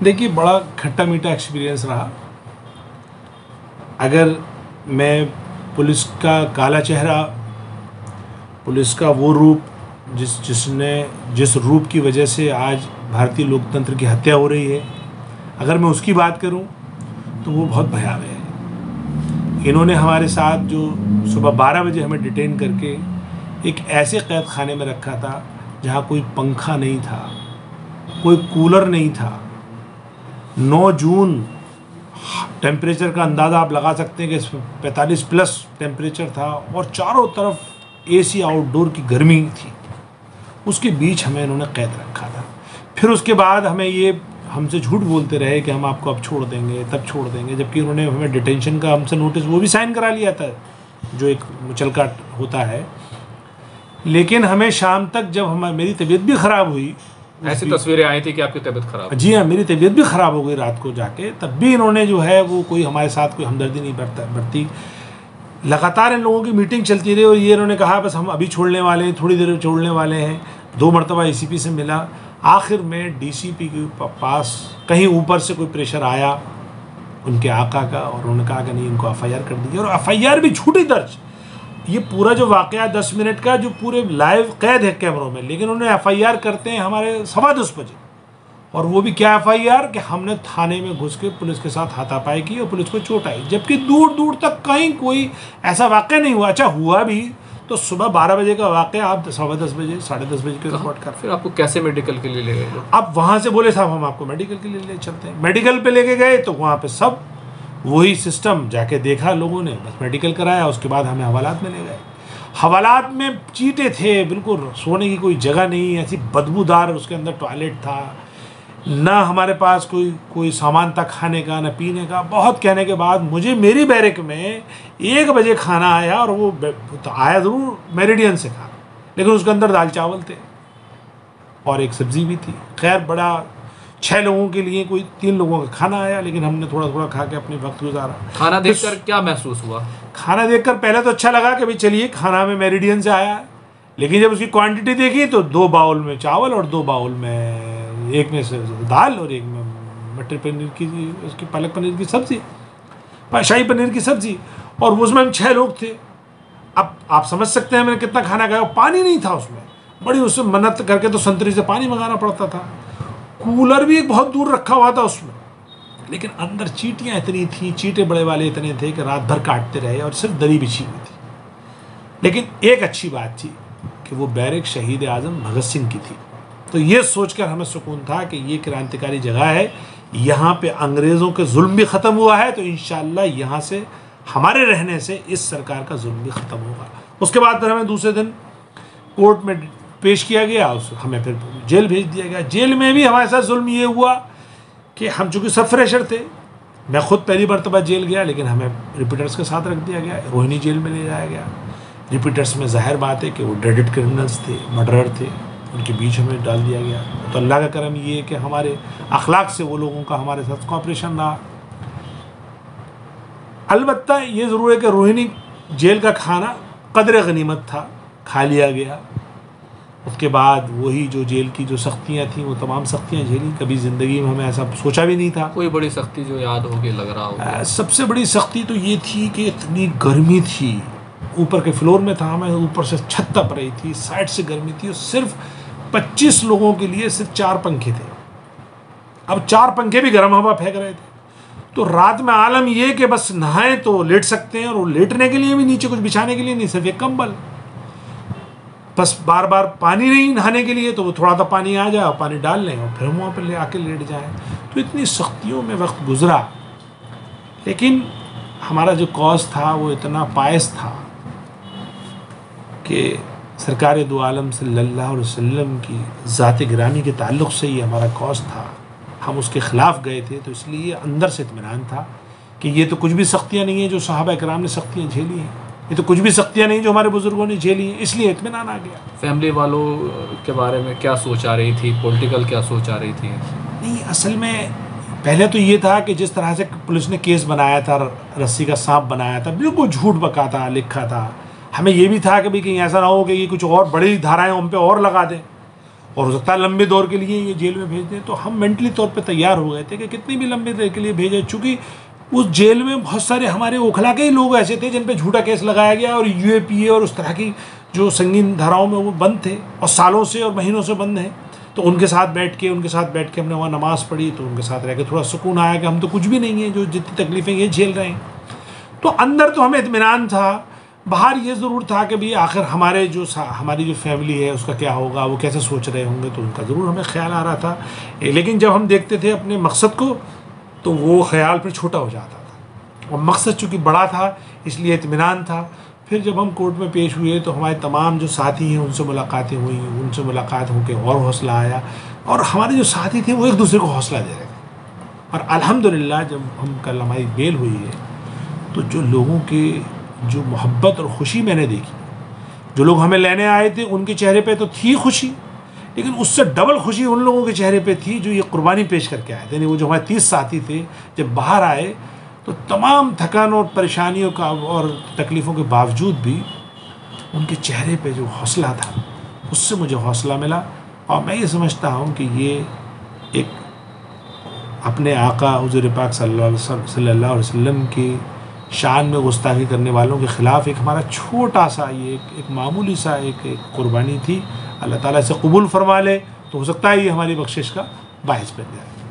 देखिए, बड़ा खट्टा मीठा एक्सपीरियंस रहा। अगर मैं पुलिस का काला चेहरा, पुलिस का वो रूप जिस रूप की वजह से आज भारतीय लोकतंत्र की हत्या हो रही है, अगर मैं उसकी बात करूं तो वो बहुत भयावह है। इन्होंने हमारे साथ जो सुबह 12 बजे हमें डिटेन करके एक ऐसे कैद खाने में रखा था जहां कोई पंखा नहीं था, कोई कूलर नहीं था। 9 जून टेम्परेचर का अंदाज़ा आप लगा सकते हैं कि 45 प्लस टेम्परेचर था और चारों तरफ एसी आउटडोर की गर्मी थी। उसके बीच हमें इन्होंने कैद रखा था। फिर उसके बाद हमसे झूठ बोलते रहे कि हम आपको अब छोड़ देंगे, तब छोड़ देंगे, जबकि उन्होंने हमें डिटेंशन का हमसे नोटिस वो भी साइन करा लिया था, जो एक मुचलका होता है। लेकिन हमें शाम तक, जब मेरी तबीयत भी ख़राब हुई, ऐसी तस्वीरें आई थी कि आपकी तबीयत खराब। जी हाँ, मेरी तबीयत भी ख़राब हो गई रात को जाके, तब भी इन्होंने जो है वो कोई हमारे साथ कोई हमदर्दी नहीं बरती। लगातार इन लोगों की मीटिंग चलती रही और ये इन्होंने कहा बस हम अभी छोड़ने वाले हैं, थोड़ी देर छोड़ने वाले हैं। 2 मरतबा ACP से मिला। आखिर में DCP के पास कहीं ऊपर से कोई प्रेशर आया उनके आका का, और उन्होंने कहा कि नहीं, इनको FIR कर दीजिए। और FIR भी झूठी दर्ज। ये पूरा जो वाक़या 10 मिनट का जो पूरे लाइव कैद है कैमरों में, लेकिन उन्होंने FIR करते हैं हमारे 10:15 बजे। और वो भी क्या FIR कि हमने थाने में घुस के पुलिस के साथ हाथापाई की और पुलिस को चोट आई, जबकि दूर दूर तक कहीं कोई ऐसा वाक़या नहीं हुआ। अच्छा हुआ भी तो सुबह 12 बजे का वाक़या आप 10:15 बजे 10:30 बजे के रिपोर्ट कर। फिर आपको कैसे मेडिकल के लिए ले गए? अब वहाँ से बोले साहब हम आपको मेडिकल के लिए ले चलते हैं। मेडिकल पे लेके गए तो वहाँ पे सब वही सिस्टम, जाके देखा लोगों ने, बस मेडिकल कराया। उसके बाद हमें हवालात में ले गए। हवालात में चीटे थे, बिल्कुल सोने की कोई जगह नहीं, ऐसी बदबूदार, उसके अंदर टॉयलेट था, ना हमारे पास कोई सामान था खाने का ना पीने का। बहुत कहने के बाद मुझे मेरी बैरक में 1 बजे खाना आया, और वो तो आया ज़रूर मेरिडियन से खाना, लेकिन उसके अंदर दाल चावल थे और एक सब्ज़ी भी थी। खैर, बड़ा 6 लोगों के लिए कोई 3 लोगों का खाना आया, लेकिन हमने थोड़ा थोड़ा खा के अपनी वक्त गुजारा। खाना देखकर क्या महसूस हुआ? खाना देखकर पहले तो अच्छा लगा कि भाई चलिए खाना में मेरिडियन से आया है, लेकिन जब उसकी क्वांटिटी देखी तो 2 बाउल में चावल और 2 बाउल में, एक में से दाल और एक में मटर पनीर की, उसकी पालक पनीर की सब्ज़ी, शाही पनीर की सब्ज़ी, और उसमें हम 6 लोग थे। अब आप समझ सकते हैं मैंने कितना खाना खाया। पानी नहीं था उसमें, बड़ी उससे मन्नत करके तो संतरी से पानी मंगाना पड़ता था। कूलर भी बहुत दूर रखा हुआ था उसमें, लेकिन अंदर चींटियाँ इतनी थी, चींटे बड़े वाले इतने थे कि रात भर काटते रहे, और सिर्फ दरी बिछी हुई थी। लेकिन एक अच्छी बात थी कि वो बैरक शहीद आज़म भगत सिंह की थी। तो ये सोचकर हमें सुकून था कि ये क्रांतिकारी जगह है, यहाँ पे अंग्रेज़ों के जुल्म भी ख़त्म हुआ है, तो इंशाअल्लाह यहाँ से हमारे रहने से इस सरकार का जुल्म भी ख़त्म होगा। उसके बाद फिर हमें दूसरे दिन कोर्ट में पेश किया गया, हमें फिर जेल भेज दिया गया। जेल में भी हमारे साथ जुल्म ये हुआ कि हम चूँकि सब फ्रेशर थे, मैं खुद पहली मरतबा जेल गया, लेकिन हमें रिपीटर्स के साथ रख दिया गया, रोहिणी जेल में ले जाया गया। रिपीटर्स में ज़ाहिर बात है कि वो ड्रेडेड क्रिमिनल्स थे, मर्डरर थे, उनके बीच हमें डाल दिया गया। तो अल्लाह का करम ये है कि हमारे अखलाक से वो लोगों का हमारे साथ कॉपरेशन रहा। अलबत्ता ये ज़रूर है कि रोहिणी जेल का खाना कदर गनीमत था, खा लिया गया। उसके बाद वही जो जेल की जो सख्तियाँ थी, वो तमाम सख्तियाँ झेली। कभी ज़िंदगी में हमें ऐसा सोचा भी नहीं था। कोई बड़ी सख्ती जो याद होगी, लग रहा होगा? सबसे बड़ी सख्ती तो ये थी कि इतनी गर्मी थी, ऊपर के फ्लोर में था, हमें ऊपर से छत तप रही थी, साइड से गर्मी थी, और सिर्फ 25 लोगों के लिए सिर्फ 4 पंखे थे। अब 4 पंखे भी गर्म हवा फेंक रहे थे। तो रात में आलम ये कि बस नहाएं तो लेट सकते हैं, और लेटने के लिए भी नीचे कुछ बिछाने के लिए नहीं, सिर्फ एक कंबल। बस बार बार पानी नहीं नहाने के लिए, तो वो थोड़ा सा पानी आ जाए और पानी डाल लें और फिर वहाँ पर ले आके लेट जाएं। तो इतनी सख्तियों में वक्त गुजरा, लेकिन हमारा जो कॉज था वो इतना पायस था कि सरकार दो आलम सल्लल्लाहु अलैहि वसल्लम की ज़ात गिरामी के ताल्लुक़ से ही हमारा कॉज था। हम उसके ख़िलाफ़ गए थे, तो इसलिए अंदर से इत्मीनान था कि ये तो कुछ भी सख्तियाँ नहीं हैं जो सहाबा किराम ने सख्तियाँ झेली हैं, ये तो कुछ भी सख्तियाँ नहीं जो हमारे बुज़ुर्गों ने झेली हैं, इसलिए इत्मीनान आ गया। फैमिली वालों के बारे में क्या सोच आ रही थी? पॉलिटिकल क्या सोच आ रही थी? नहीं, असल में पहले तो ये था कि जिस तरह से पुलिस ने केस बनाया था, रस्सी का सांप बनाया था, बिल्कुल झूठ बका था, लिखा था। हमें ये भी था कि भाई कहीं ऐसा ना हो कि ये कुछ और बड़ी धाराएं हम पे और लगा दें। और हो सकता है लंबे दौर के लिए ये जेल में भेज दें। तो हम मेंटली तौर पे तैयार हो गए थे कि कितनी भी लंबे देर के लिए भेजें, चूँकि उस जेल में बहुत सारे हमारे ओखला के ही लोग ऐसे थे जिन पे झूठा केस लगाया गया और यूएपीए और उस तरह की जो संगीन धाराओं में वो बंद थे और सालों से और महीनों से बंद हैं। तो उनके साथ बैठ के हमने वहाँ नमाज़ पढ़ी, तो उनके साथ रह के थोड़ा सुकून आया कि हम तो कुछ भी नहीं है जो जितनी तकलीफ़ें ये झेल रहे हैं। तो अंदर तो हमें इत्मीनान था, बाहर ये ज़रूर था कि भाई आखिर हमारी जो फैमिली है उसका क्या होगा, वो कैसे सोच रहे होंगे, तो उनका ज़रूर हमें ख्याल आ रहा था। लेकिन जब हम देखते थे अपने मकसद को तो वो ख्याल फिर छोटा हो जाता था, और मकसद चूँकि बड़ा था इसलिए इत्मीनान था। फिर जब हम कोर्ट में पेश हुए तो हमारे तमाम जो साथी हैं उनसे मुलाकातें हुई, उनसे मुलाकात होकर और हौसला आया, और हमारे जो साथी थे वो एक दूसरे को हौसला दे रहे थे। और अल्हम्दुलिल्लाह जब हम कल हमारी बेल हुई है तो जो लोगों के जो मोहब्बत और ख़ुशी मैंने देखी, जो लोग हमें लेने आए थे उनके चेहरे पे तो थी खुशी, लेकिन उससे डबल खुशी उन लोगों के चेहरे पे थी जो ये कुर्बानी पेश करके आए थे। यानी वो जो हमारे 30 साथी थे जब बाहर आए तो तमाम थकान और परेशानियों का और तकलीफ़ों के बावजूद भी उनके चेहरे पे जो हौसला था उससे मुझे हौसला मिला। और मैं ये समझता हूँ कि ये एक अपने आका हुज़ूर पाक सल्लल्लाहु अलैहि वसल्लम की शान में गुस्ताखी करने वालों के ख़िलाफ़ एक हमारा छोटा सा ये एक मामूली सा एक कुर्बानी थी। अल्लाह ताला से कबूल फरमा ले तो हो सकता है ये हमारी बख्शिश का बाइस बन जाए।